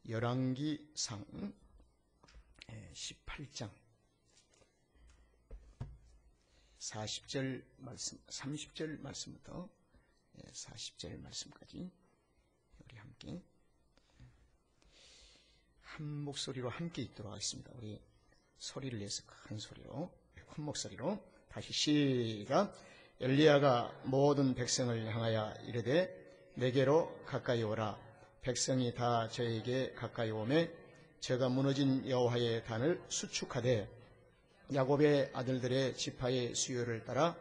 열왕기상 18장 40절 말씀, 30절 말씀부터 40절 말씀까지 우리 함께 한 목소리로 함께 읽도록 하겠습니다. 우리 소리를 내서 큰 소리로, 큰 목소리로 다시 시작. 엘리야가 모든 백성을 향하여 이르되 내게로 가까이 오라. 백성이 다 저에게 가까이 오매 저가 무너진 여호와의 단을 수축하되 야곱의 아들들의 지파의 수요를 따라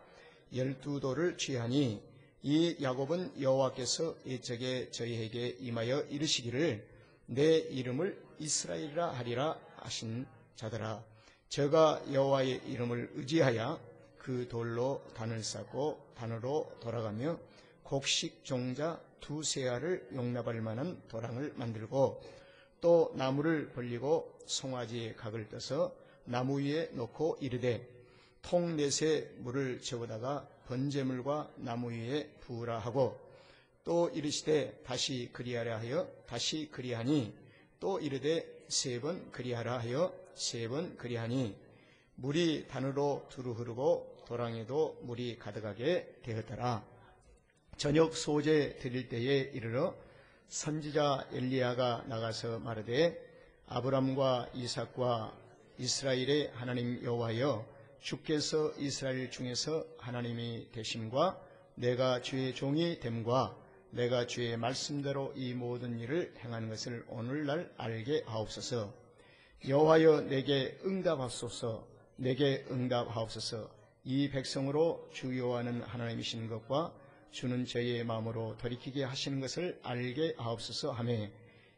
12도를 취하니 이 야곱은 여호와께서 이적에 저희에게 임하여 이르시기를 내 이름을 이스라엘이라 하리라 하신 자들아, 저가 여호와의 이름을 의지하여 그 돌로 단을 쌓고 단으로 돌아가며 곡식 종자 두세 알을 용납할 만한 도랑을 만들고 또 나무를 벌리고 송아지에 각을 떠서 나무 위에 놓고 이르되 통 넷에 물을 적어다가 번제물과 나무 위에 부으라 하고 또 이르시되 다시 그리하라 하여 다시 그리하니 또 이르되 세 번 그리하라 하여 세 번 그리하니 물이 단으로 두루 흐르고 도랑에도 물이 가득하게 되었더라. 저녁 소제 드릴 때에 이르러 선지자 엘리야가 나가서 말하되 아브람과 이삭과 이스라엘의 하나님 여호와여, 주께서 이스라엘 중에서 하나님이 되심과 내가 주의 종이 됨과 내가 주의 말씀대로 이 모든 일을 행하는 것을 오늘날 알게 하옵소서. 여호와여, 내게 응답하소서. 내게 응답하옵소서. 이 백성으로 주 여호와는 하나님이신 것과 주는 저희의 마음으로 돌이키게 하시는 것을 알게 하옵소서 하매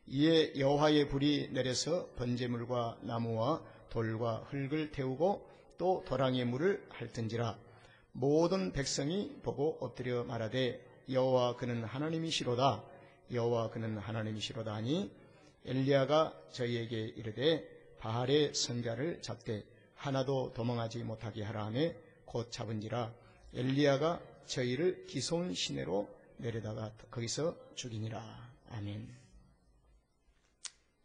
이에 여호와의 불이 내려서 번제물과 나무와 돌과 흙을 태우고 또 도랑의 물을 핥은지라. 모든 백성이 보고 엎드려 말하되 여호와 그는 하나님이시로다. 여호와 그는 하나님이시로다 하니 엘리야가 저희에게 이르되 바알의 선자를 잡되 하나도 도망하지 못하게 하라 하며 곧 잡은지라. 엘리야가 저희를 기손 시내로 내려다가 거기서 죽이니라. 아멘.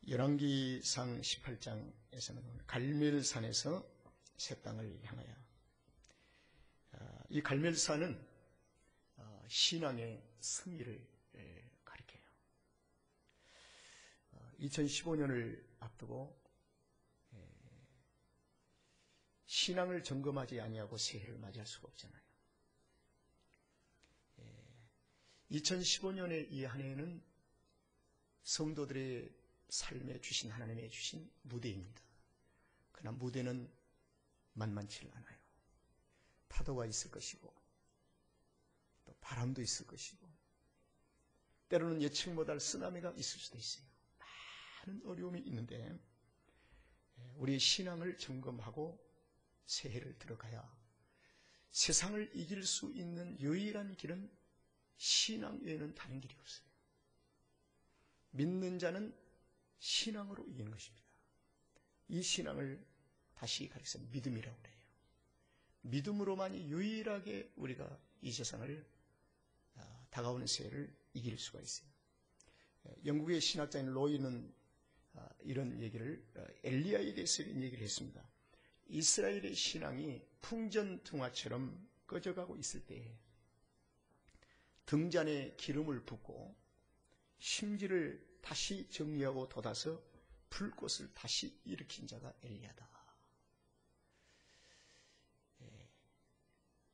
열왕기상 18장에서는 갈멜산에서 새 땅을 향하여, 이 갈멜산은 신앙의 승리를 가리켜요. 2015년을 앞두고 신앙을 점검하지 아니하고 새해를 맞이할 수가 없잖아요. 2015년의 이 한 해는 성도들의 삶에 주신 하나님의 주신 무대입니다. 그러나 무대는 만만치 않아요. 파도가 있을 것이고 또 바람도 있을 것이고 때로는 예측 못할 쓰나미가 있을 수도 있어요. 많은 어려움이 있는데 우리의 신앙을 점검하고 새해를 들어가야 세상을 이길 수 있는 유일한 길은 신앙 외에는 다른 길이 없어요. 믿는 자는 신앙으로 이기는 것입니다. 이 신앙을 다시 가리켜서 믿음이라고 해요. 믿음으로만이 유일하게 우리가 이 세상을 다가오는 새해를 이길 수가 있어요. 영국의 신학자인 로이는 이런 얘기를, 엘리야에 대해서 이런 얘기를 했습니다. 이스라엘의 신앙이 풍전등화처럼 꺼져가고 있을 때에 등잔에 기름을 붓고 심지를 다시 정리하고 돋아서 불꽃을 다시 일으킨 자가 엘리야다.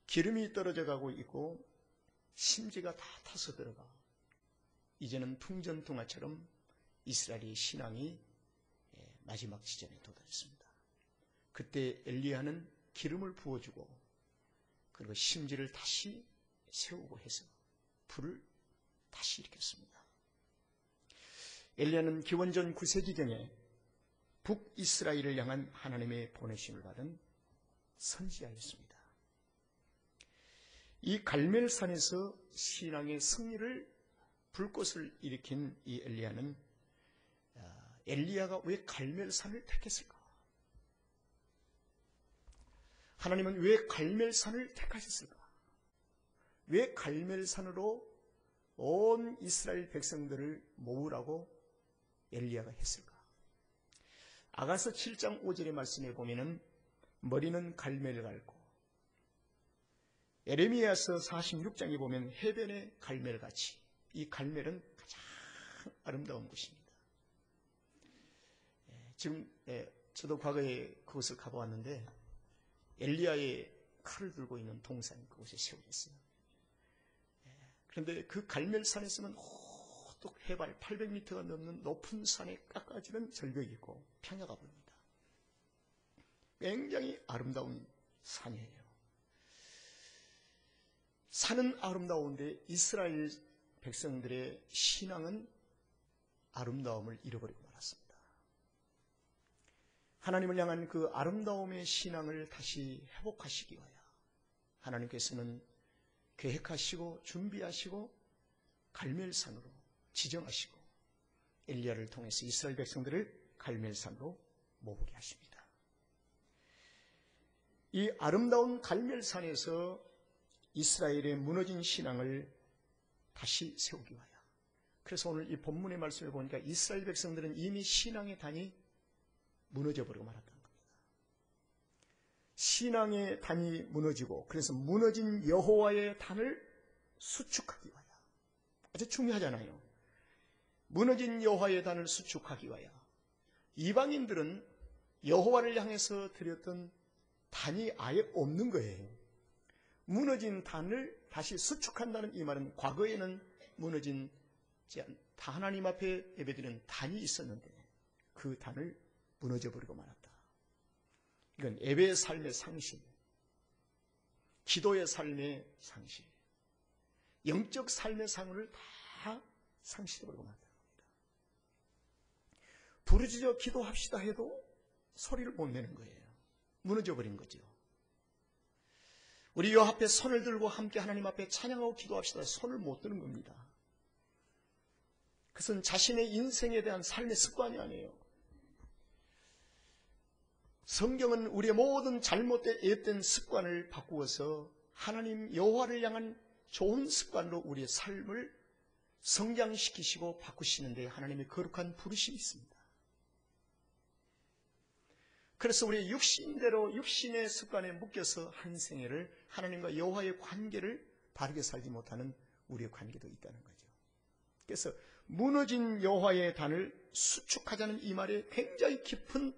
기름이 떨어져 가고 있고 심지가 다 타서 들어가. 이제는 풍전등화처럼 이스라엘의 신앙이 마지막 지점에 도달했습니다. 그때 엘리야는 기름을 부어주고 그리고 심지를 다시 세우고 해서 불을 다시 일으켰습니다. 엘리야는 기원전 9세기경에 북이스라엘을 향한 하나님의 보내심을 받은 선지자였습니다. 이 갈멜산에서 신앙의 승리를, 불꽃을 일으킨 이 엘리야는 엘리야가 왜 갈멜산을 택했을까? 하나님은 왜 갈멜산을 택하셨을까? 왜 갈멜산으로 온 이스라엘 백성들을 모으라고 엘리야가 했을까? 아가서 7장 5절의 말씀에 보면은 머리는 갈멜을 갈고, 에레미야서 46장에 보면 해변의 갈멜같이, 이 갈멜은 가장 아름다운 곳입니다. 지금 저도 과거에 그곳을 가보았는데 엘리야의 칼을 들고 있는 동산이 그곳에 세워졌어요. 그런데 그 갈멜산에서는 또 해발 800m가 넘는 높은 산에 깎아지는 절벽이 있고 평야가 보입니다. 굉장히 아름다운 산이에요. 산은 아름다운데 이스라엘 백성들의 신앙은 아름다움을 잃어버리고 말았습니다. 하나님을 향한 그 아름다움의 신앙을 다시 회복하시기 위하여 하나님께서는 계획하시고 준비하시고 갈멜산으로 지정하시고 엘리야를 통해서 이스라엘 백성들을 갈멜산으로 모으게 하십니다. 이 아름다운 갈멜산에서 이스라엘의 무너진 신앙을 다시 세우기 위하여, 그래서 오늘 이 본문의 말씀을 보니까 이스라엘 백성들은 이미 신앙의 단이 무너져버리고 말았다는 겁니다. 신앙의 단이 무너지고, 그래서 무너진 여호와의 단을 수축하기 위하여, 아주 중요하잖아요. 무너진 여호와의 단을 수축하기 위하여 이방인들은 여호와를 향해서 드렸던 단이 아예 없는 거예요. 무너진 단을 다시 수축한다는 이 말은 과거에는 무너진 하나님 앞에 예배드리는 단이 있었는데 그 단을 무너져버리고 말았다. 이건 예배의 삶의 상실, 기도의 삶의 상실, 영적 삶의 상을 다 상실해버리고 말았다는 겁니다. 부르짖어 기도합시다 해도 소리를 못 내는 거예요. 무너져버린 거죠. 우리 요 앞에 손을 들고 함께 하나님 앞에 찬양하고 기도합시다. 손을 못 드는 겁니다. 그것은 자신의 인생에 대한 삶의 습관이 아니에요. 성경은 우리의 모든 잘못된 애된 습관을 바꾸어서 하나님 여호와를 향한 좋은 습관으로 우리의 삶을 성장시키시고 바꾸시는데 하나님의 거룩한 부르심이 있습니다. 그래서 우리의 육신대로 육신의 습관에 묶여서 한 생애를 하나님과 여호와의 관계를 바르게 살지 못하는 우리의 관계도 있다는 거죠. 그래서 무너진 여호와의 단을 수축하자는 이 말에 굉장히 깊은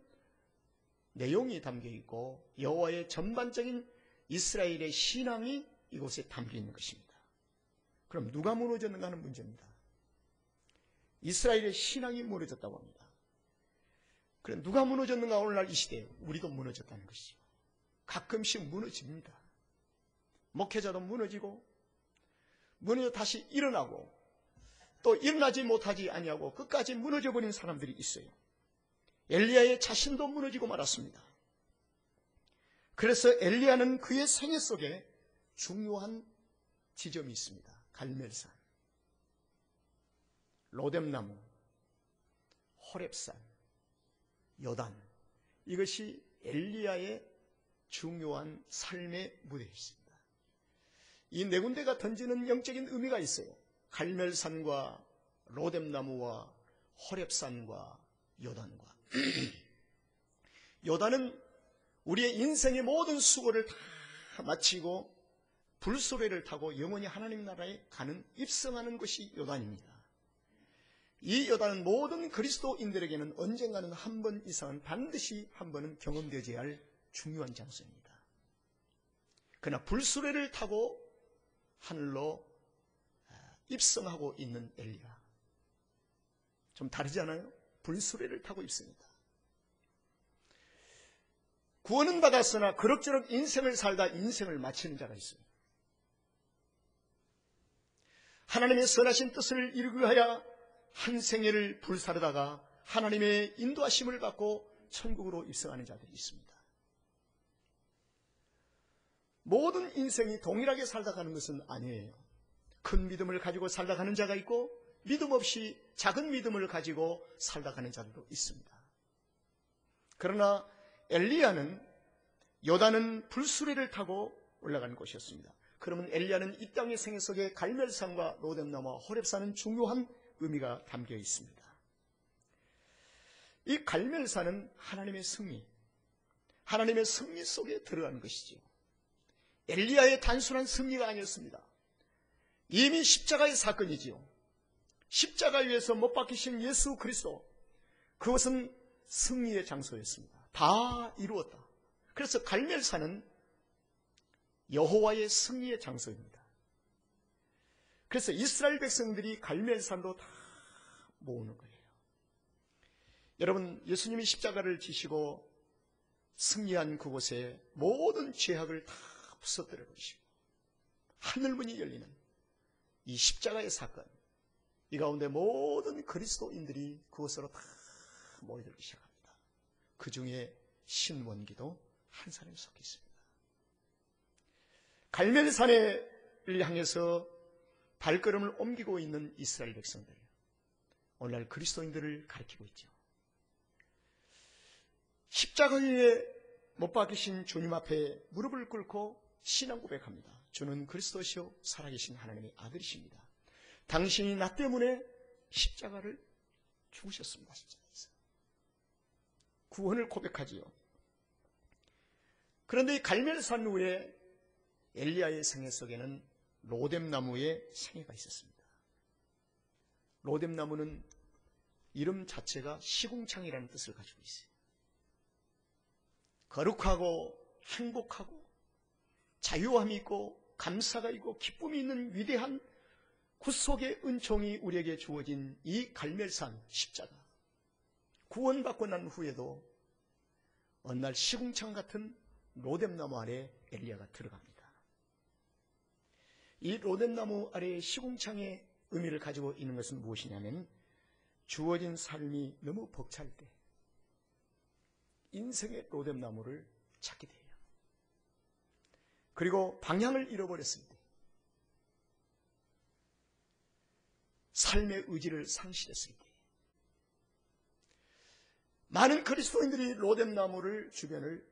내용이 담겨 있고 여호와의 전반적인 이스라엘의 신앙이 이곳에 담겨 있는 것입니다. 그럼 누가 무너졌는가 하는 문제입니다. 이스라엘의 신앙이 무너졌다고 합니다. 그래 누가 무너졌는가 오늘날 이 시대에 우리도 무너졌다는 것이죠. 가끔씩 무너집니다. 목회자도 무너지고 무너져 다시 일어나고 또 일어나지 못하지 아니하고 끝까지 무너져버린 사람들이 있어요. 엘리야의 자신도 무너지고 말았습니다. 그래서 엘리야는 그의 생애 속에 중요한 지점이 있습니다. 갈멜산, 로뎀나무, 호렙산, 요단, 이것이 엘리야의 중요한 삶의 무대였습니다. 이 네 군데가 던지는 영적인 의미가 있어요. 갈멜산과 로뎀나무와 호렙산과 요단과 요단은 우리의 인생의 모든 수고를 다 마치고 불소리를 타고 영원히 하나님 나라에 가는 입성하는 것이 요단입니다. 이 요단은 모든 그리스도인들에게는 언젠가는 한 번 이상은 반드시 한 번은 경험되어야 할 중요한 장소입니다. 그러나 불수레를 타고 하늘로 입성하고 있는 엘리야, 좀 다르지 않아요? 불수레를 타고 있습니다. 구원은 받았으나 그럭저럭 인생을 살다 인생을 마치는 자가 있어요. 하나님의 선하신 뜻을 이루기 위하여 한 생애를 불사르다가 하나님의 인도하심을 받고 천국으로 입성하는 자들이 있습니다. 모든 인생이 동일하게 살다 가는 것은 아니에요. 큰 믿음을 가지고 살다 가는 자가 있고 믿음 없이 작은 믿음을 가지고 살다 가는 자들도 있습니다. 그러나 엘리야는 요단은 불수레를 타고 올라가는 곳이었습니다. 그러면 엘리야는 이 땅의 생애 속에 갈멜산과 로뎀나무와 호렙산은 중요한 의미가 담겨 있습니다. 이 갈멜산은 하나님의 승리, 하나님의 승리 속에 들어가는 것이지요. 엘리야의 단순한 승리가 아니었습니다. 이미 십자가의 사건이지요. 십자가 위에서 못 박히신 예수 그리스도, 그것은 승리의 장소였습니다. 다 이루었다. 그래서 갈멜산은 여호와의 승리의 장소입니다. 그래서 이스라엘 백성들이 갈멜산으로 다 모으는 거예요. 여러분, 예수님이 십자가를 지시고 승리한 그곳에 모든 죄악을 다 부서뜨려 버리시고 하늘문이 열리는 이 십자가의 사건, 이 가운데 모든 그리스도인들이 그곳으로 다 모여들기 시작합니다. 그 중에 신원기도 한 사람이 속해 있습니다. 갈멜산을 향해서 발걸음을 옮기고 있는 이스라엘 백성들, 오늘날 그리스도인들을 가리키고 있죠. 십자가 위에 못 박히신 주님 앞에 무릎을 꿇고 신앙 고백합니다. 주는 그리스도시요 살아계신 하나님의 아들이십니다. 당신이 나 때문에 십자가를 죽으셨습니다. 십자가에서 구원을 고백하지요. 그런데 이 갈멜산 위에 엘리야의 생애 속에는 로뎀나무의 생애가 있었습니다. 로뎀나무는 이름 자체가 시궁창이라는 뜻을 가지고 있어요. 거룩하고 행복하고 자유함이 있고 감사가 있고 기쁨이 있는 위대한 구속의 은총이 우리에게 주어진 이 갈멜산 십자가, 구원받고 난 후에도 어느 날 시궁창 같은 로뎀나무 아래 엘리야가 들어갑니다. 이 로뎀나무 아래의 시궁창의 의미를 가지고 있는 것은 무엇이냐면, 주어진 삶이 너무 벅찰 때 인생의 로뎀나무를 찾게 돼요. 그리고 방향을 잃어버렸을 때, 삶의 의지를 상실했을 때, 많은 그리스도인들이 로뎀나무를 주변을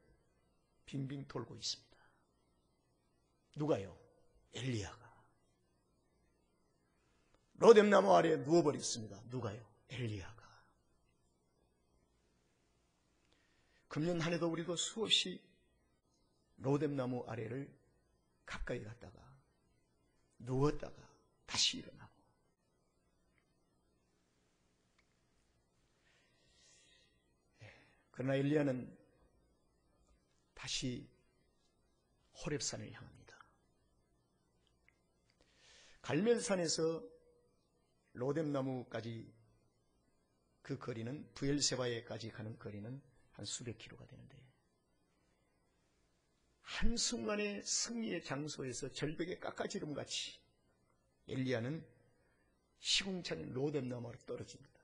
빙빙 돌고 있습니다. 누가요? 엘리야가. 로뎀나무 아래에 누워버렸습니다. 누가요? 엘리야가. 금년 한 해도 우리도 수없이 로뎀나무 아래를 가까이 갔다가 누웠다가 다시 일어나고, 그러나 엘리야는 다시 호렙산을 향합니다. 갈멜산에서 로뎀나무까지 그 거리는, 브엘세바에까지 가는 거리는 한 수백 킬로가 되는데, 한순간의 승리의 장소에서 절벽에 깎아지름같이 엘리야는 시궁창인 로뎀나무로 떨어집니다.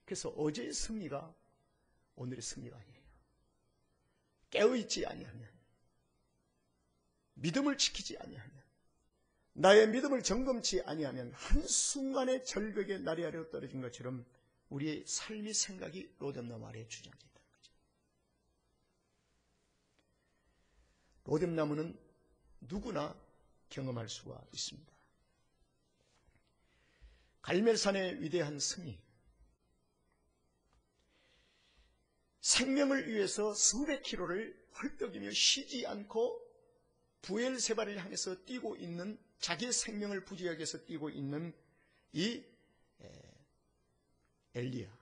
그래서 어제의 승리가 오늘의 승리가 아니에요. 깨어있지 아니하면, 믿음을 지키지 아니하면, 나의 믿음을 점검치 아니하면 한순간의 절벽에 나리 아래로 떨어진 것처럼 우리의 삶의 생각이 로뎀나무 아래에 주저앉아 있다는 거죠. 로뎀나무는 누구나 경험할 수가 있습니다. 갈멜산의 위대한 승리, 생명을 위해서 수백 킬로를 헐떡이며 쉬지 않고 브엘세바를 향해서 뛰고 있는, 자기의 생명을 부지하기 위해서 뛰고 있는 이 엘리야,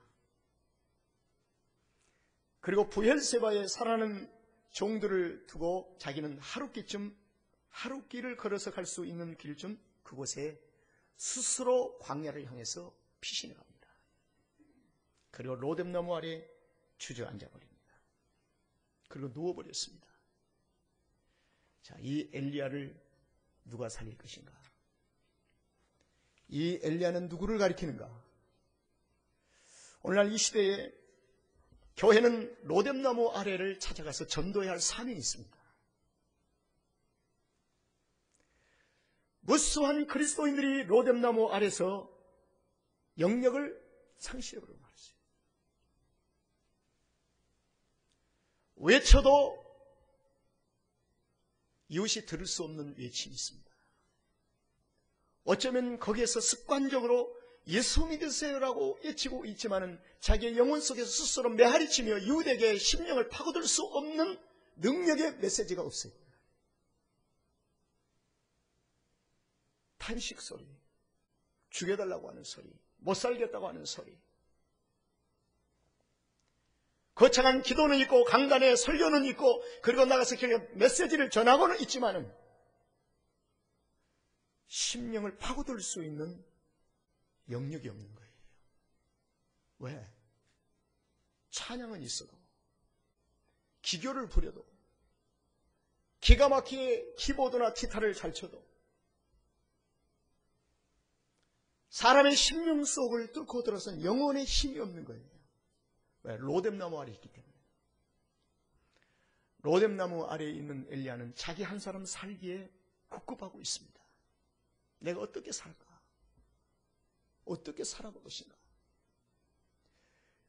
그리고 브엘세바에 살아가는 종들을 두고 자기는 하루길을 걸어서 갈 수 있는 길쯤 그곳에 스스로 광야를 향해서 피신해 갑니다. 그리고 로뎀나무 아래 주저앉아 버립니다. 그리고 누워버렸습니다. 자, 이 엘리야를 누가 살릴 것인가? 이 엘리야는 누구를 가리키는가? 오늘날 이 시대에 교회는 로뎀나무 아래를 찾아가서 전도해야 할 사명이 있습니다. 무수한 그리스도인들이 로뎀나무 아래서 영역을 상실해버리고 말았어요. 외쳐도 이웃이 들을 수 없는 외침이 있습니다. 어쩌면 거기에서 습관적으로 예수 믿으세요라고 외치고 있지만은 자기의 영혼 속에서 스스로 메아리치며 유대계의 심령을 파고들 수 없는 능력의 메시지가 없어요. 탄식 소리, 죽여달라고 하는 소리, 못 살겠다고 하는 소리, 거창한 기도는 있고 강단의 설교는 있고 그리고 나가서 메시지를 전하고는 있지만은 심령을 파고들 수 있는 영역이 없는 거예요. 왜? 찬양은 있어도, 기교를 부려도, 기가 막히게 키보드나 기타를 잘 쳐도 사람의 심령 속을 뚫고 들어선 영혼의 힘이 없는 거예요. 왜? 로뎀나무 아래에 있기 때문에. 로뎀나무 아래에 있는 엘리야는 자기 한 사람 살기에 급급하고 있습니다. 내가 어떻게 살까? 어떻게 살아볼 것인가?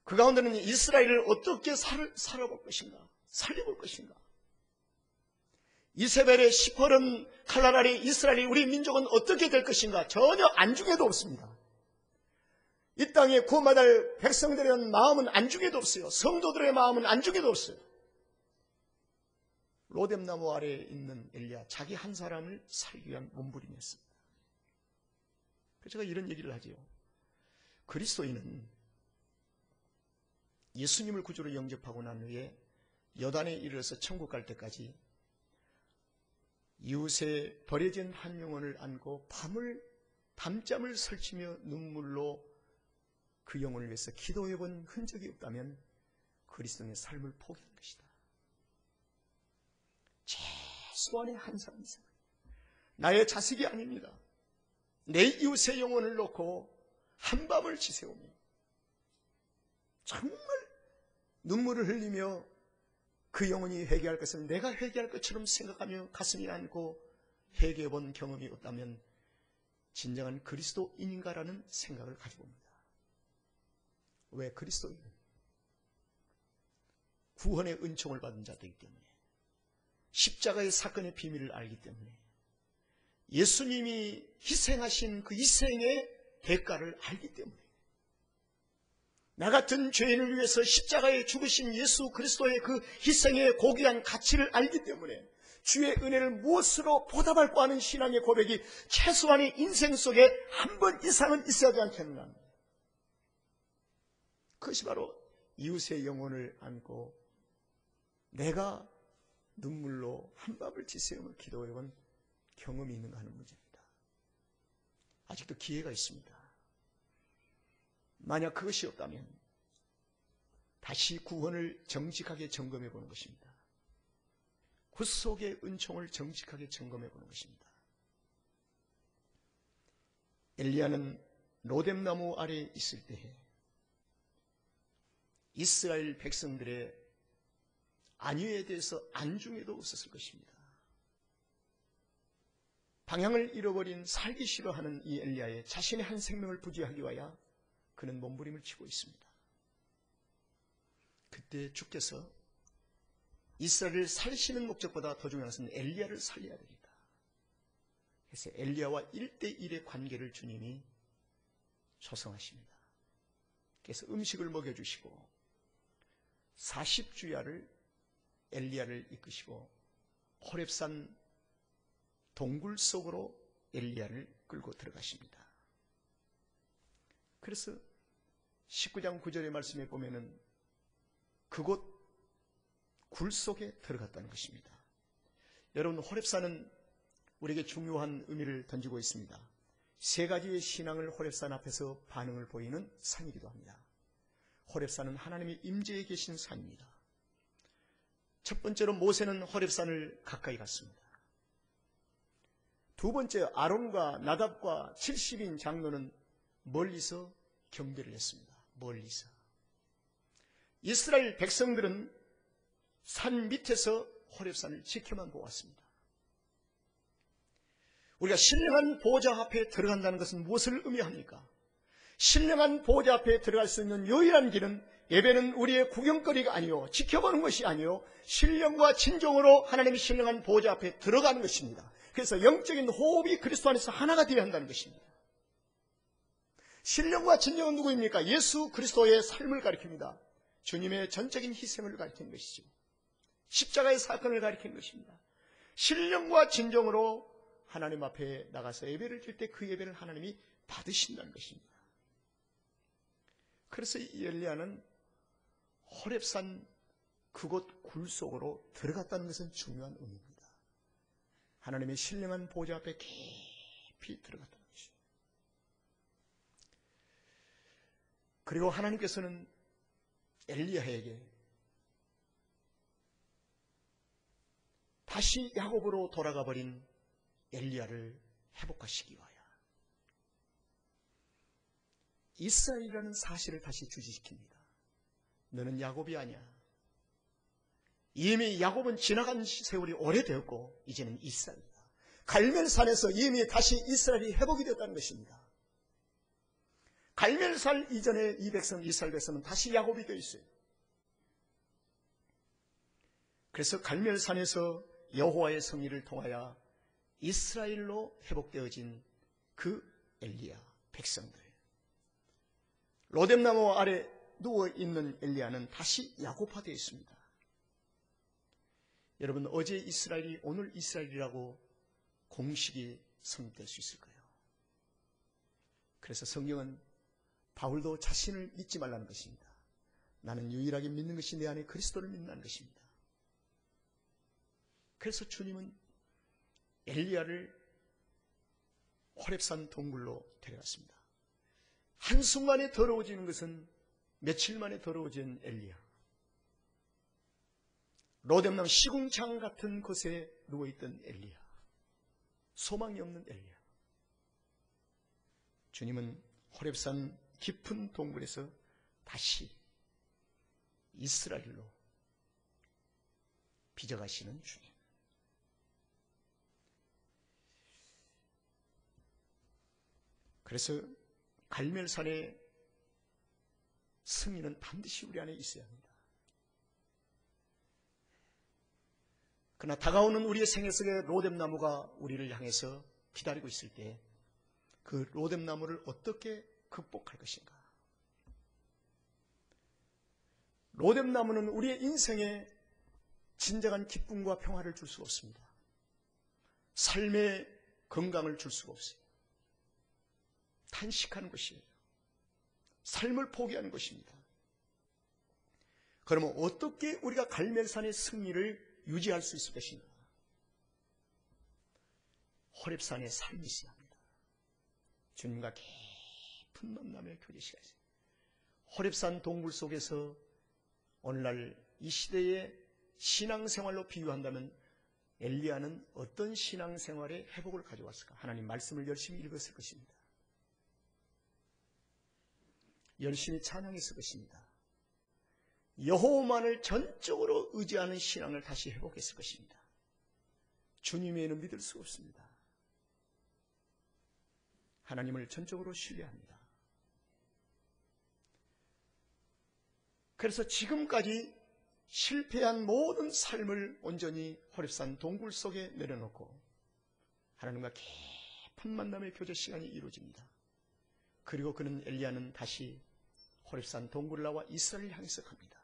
그 가운데는 이스라엘을 어떻게 살아볼 것인가? 살려볼 것인가? 이세벨의 시퍼런 칼날 아래 이스라엘이 우리 민족은 어떻게 될 것인가? 전혀 안중에도 없습니다. 이 땅에 구원받을 백성들의 마음은 안중에도 없어요. 성도들의 마음은 안중에도 없어요. 로뎀나무 아래에 있는 엘리야, 자기 한 사람을 살기 위한 몸부림이었습니다. 그래서 제가 이런 얘기를 하지요. 그리스도인은 예수님을 구주로 영접하고 난 후에 여단에 이르러서 천국 갈 때까지 이웃에 버려진 한 영혼을 안고 밤잠을 설치며 눈물로 그 영혼을 위해서 기도해본 흔적이 없다면 그리스도인의 삶을 포기한 것이다. 최소한의 한 사람 이상, 나의 자식이 아닙니다. 내 이웃의 영혼을 놓고 한밤을 지새우며 정말 눈물을 흘리며 그 영혼이 회개할 것은 내가 회개할 것처럼 생각하며 가슴이 안고 회개해본 경험이 없다면 진정한 그리스도인인가라는 생각을 가지고 옵니다. 왜? 그리스도인은 구원의 은총을 받은 자들이기 때문에, 십자가의 사건의 비밀을 알기 때문에, 예수님이 희생하신 그 희생의 대가를 알기 때문에, 나 같은 죄인을 위해서 십자가에 죽으신 예수 그리스도의 그 희생의 고귀한 가치를 알기 때문에 주의 은혜를 무엇으로 보답할까 하는 신앙의 고백이 최소한의 인생 속에 한 번 이상은 있어야 하지 않겠느냐. 그것이 바로 이웃의 영혼을 안고 내가 눈물로 한밤을 지새우며 기도해본 경험이 있는가 하는 문제입니다. 아직도 기회가 있습니다. 만약 그것이 없다면 다시 구원을 정직하게 점검해 보는 것입니다. 구속의 은총을 정직하게 점검해 보는 것입니다. 엘리야는 로뎀나무 아래에 있을 때에 이스라엘 백성들의 안위에 대해서 안중에도 없었을 것입니다. 방향을 잃어버린 살기 싫어하는 이 엘리야의 자신의 한 생명을 부지하기 위하여 그는 몸부림을 치고 있습니다. 그때 주께서 이스라엘을 살리시는 목적보다 더 중요한 것은 엘리야를 살려야 되겠다. 그래서 엘리야와 1대1의 관계를 주님이 조성하십니다. 그래서 음식을 먹여주시고 40주야를 엘리야를 이끄시고 호렙산 동굴 속으로 엘리야를 끌고 들어가십니다. 그래서 19장 9절의 말씀에 보면은 그곳 굴 속에 들어갔다는 것입니다. 여러분, 호렙산은 우리에게 중요한 의미를 던지고 있습니다. 세 가지의 신앙을 호렙산 앞에서 반응을 보이는 산이기도 합니다. 호렙산은 하나님의 임재에 계신 산입니다. 첫 번째로 모세는 호렙산을 가까이 갔습니다. 두 번째, 아론과 나답과 70인 장로는 멀리서 경배를 했습니다. 멀리서. 이스라엘 백성들은 산 밑에서 호렙산을 지켜만 보았습니다. 우리가 신령한 보좌 앞에 들어간다는 것은 무엇을 의미합니까? 신령한 보좌 앞에 들어갈 수 있는 유일한 길은, 예배는 우리의 구경거리가 아니요 지켜보는 것이 아니요 신령과 진정으로 하나님의 신령한 보좌 앞에 들어가는 것입니다. 그래서 영적인 호흡이 그리스도 안에서 하나가 되어야 한다는 것입니다. 신령과 진정은 누구입니까? 예수 그리스도의 삶을 가리킵니다. 주님의 전적인 희생을 가리키는 것이죠. 십자가의 사건을 가리키는 것입니다. 신령과 진정으로 하나님 앞에 나가서 예배를 드릴 때 그 예배를 하나님이 받으신다는 것입니다. 그래서 이 엘리야는 호렙산 그곳 굴 속으로 들어갔다는 것은 중요한 의미입니다. 하나님의 신령한 보좌 앞에 깊이 들어갔다는 것입니다. 그리고 하나님께서는 엘리야에게 다시 야곱으로 돌아가 버린 엘리야를 회복하시기 위하여 이스라엘이라는 사실을 다시 주지시킵니다. 너는 야곱이 아니야. 이미 야곱은 지나간 세월이 오래되었고 이제는 이스라엘이다. 갈멜산에서 이미 다시 이스라엘이 회복이 되었다는 것입니다. 갈멜산 이전에 이 백성 이스라엘 백성은 다시 야곱이 되어 있어요. 그래서 갈멜산에서 여호와의 성의를 통하여 이스라엘로 회복되어진 그 엘리야 백성들, 로뎀나무 아래 누워있는 엘리야는 다시 야곱화되어 있습니다. 여러분, 어제 이스라엘이 오늘 이스라엘이라고 공식이 성립될 수 있을 거예요. 그래서 성경은 바울도 자신을 믿지 말라는 것입니다. 나는 유일하게 믿는 것이 내 안에 그리스도를 믿는 것입니다. 그래서 주님은 엘리야를 호렙산 동굴로 데려갔습니다. 한순간에 더러워지는 것은 며칠 만에 더러워진 엘리야. 로뎀나무 시궁창 같은 곳에 누워있던 엘리야. 소망이 없는 엘리야. 주님은 호렙산 깊은 동굴에서 다시 이스라엘로 빚어가시는 주님. 그래서 갈멜산의 승리는 반드시 우리 안에 있어야 합니다. 그러나 다가오는 우리의 생애 속에 로뎀나무가 우리를 향해서 기다리고 있을 때 그 로뎀나무를 어떻게 극복할 것인가? 로뎀나무는 우리의 인생에 진정한 기쁨과 평화를 줄 수가 없습니다. 삶의 건강을 줄 수가 없어요. 탄식하는 것이에요. 삶을 포기하는 것입니다. 그러면 어떻게 우리가 갈멜산의 승리를 유지할 수 있을 것인가? 호렙산의 삶이 있어야 합니다. 주님과 깊은 만남의 교제 시간이 있어요. 호렙산 동굴 속에서 오늘날 이 시대의 신앙생활로 비유한다면 엘리야는 어떤 신앙생활의 회복을 가져왔을까? 하나님 말씀을 열심히 읽었을 것입니다. 열심히 찬양했을 것입니다. 여호와만을 전적으로 의지하는 신앙을 다시 회복했을 것입니다. 주님 외에는 믿을 수 없습니다. 하나님을 전적으로 신뢰합니다. 그래서 지금까지 실패한 모든 삶을 온전히 호렙산 동굴 속에 내려놓고 하나님과 깊은 만남의 교제 시간이 이루어집니다. 그리고 그는 엘리야는 다시 호렙산 동굴을 나와 이스라엘을 향해서 갑니다.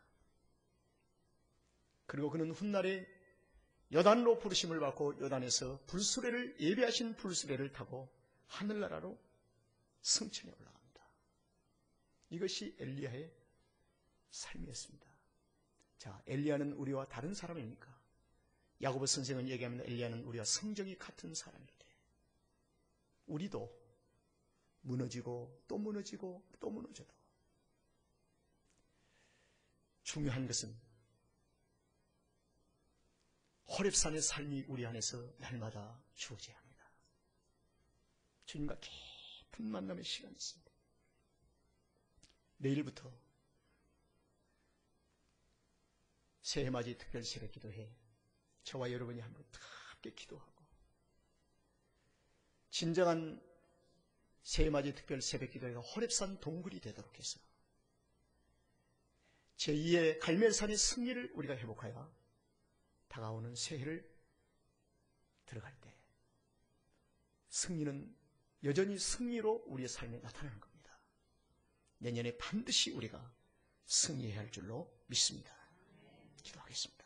그리고 그는 훗날에 여단으로 부르심을 받고 여단에서 불수레를 예배하신 불수레를 타고 하늘나라로 승천에 올라갑니다. 이것이 엘리야의 삶이었습니다. 자, 엘리야는 우리와 다른 사람입니까? 야고보 선생은 얘기하면 엘리야는 우리와 성정이 같은 사람이래. 우리도 무너지고 또 무너지고 또 무너져도 중요한 것은 호렙산의 삶이 우리 안에서 날마다 주어져야 합니다. 주님과 깊은 만남의 시간이 있습니다. 내일부터 새해맞이 특별 새벽 기도회 저와 여러분이 한번 함께 기도하고 진정한 새해맞이 특별 새벽 기도회가 호렙산 동굴이 되도록 해서 제2의 갈멜산의 승리를 우리가 회복하여 다가오는 새해를 들어갈 때 승리는 여전히 승리로 우리의 삶에 나타나는 겁니다. 내년에 반드시 우리가 승리해야 할 줄로 믿습니다. 기도하겠습니다.